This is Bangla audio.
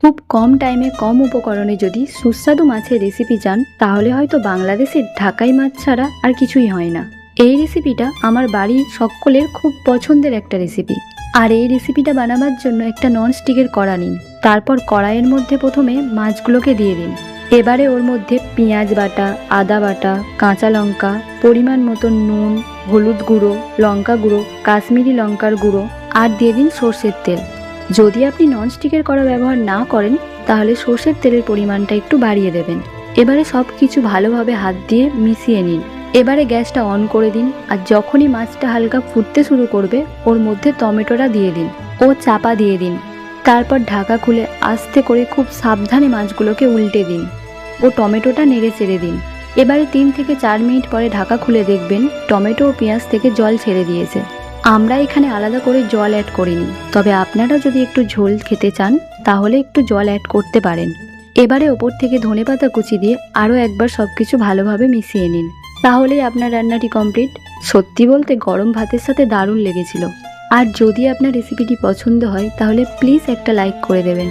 খুব কম টাইমে কম উপকরণে যদি সুস্বাদু মাছের রেসিপি চান তাহলে হয়তো বাংলাদেশের ঢাকাই মাছ ছাড়া আর কিছুই হয় না। এই রেসিপিটা আমার বাড়ির সকলের খুব পছন্দের একটা রেসিপি। আর এই রেসিপিটা বানাবার জন্য একটা ননস্টিকের কড়া নিন। তারপর কড়াইয়ের মধ্যে প্রথমে মাছগুলোকে দিয়ে দিন। এবারে ওর মধ্যে পেঁয়াজ বাটা, আদা বাটা, কাঁচা লঙ্কা, পরিমাণ মতো নুন, হলুদ গুঁড়ো, লঙ্কা গুঁড়ো, কাশ্মীরি লঙ্কার গুঁড়ো আর দিয়ে দিন সর্ষের তেল। যদি আপনি ননস্টিকের কড়া ব্যবহার না করেন তাহলে সর্ষের তেলের পরিমাণটা একটু বাড়িয়ে দেবেন। এবারে সব কিছু ভালোভাবে হাত দিয়ে মিশিয়ে নিন। এবারে গ্যাসটা অন করে দিন আর যখনই মাছটা হালকা ফুটতে শুরু করবে ওর মধ্যে টমেটোটা দিয়ে দিন ও চাপা দিয়ে দিন। তারপর ঢাকা খুলে আস্তে করে খুব সাবধানে মাছগুলোকে উল্টে দিন ও টমেটোটা নেড়ে চেড়ে দিন। এবারে 3 থেকে 4 মিনিট পরে ঢাকা খুলে দেখবেন টমেটো ও পেঁয়াজ থেকে জল ছেড়ে দিয়েছে। আমরা এখানে আলাদা করে জল অ্যাড করিনি, তবে আপনারা যদি একটু ঝোল খেতে চান তাহলে একটু জল অ্যাড করতে পারেন। এবারে ওপর থেকে ধনেপাতা কুচি দিয়ে আরও একবার সব কিছু ভালোভাবে মিশিয়ে নিন। তাহলেই আপনার রান্নাটি কমপ্লিট। সত্যি বলতে গরম ভাতের সাথে দারুণ লেগেছিল। আর যদি আপনার রেসিপিটি পছন্দ হয় তাহলে প্লিজ একটা লাইক করে দেবেন।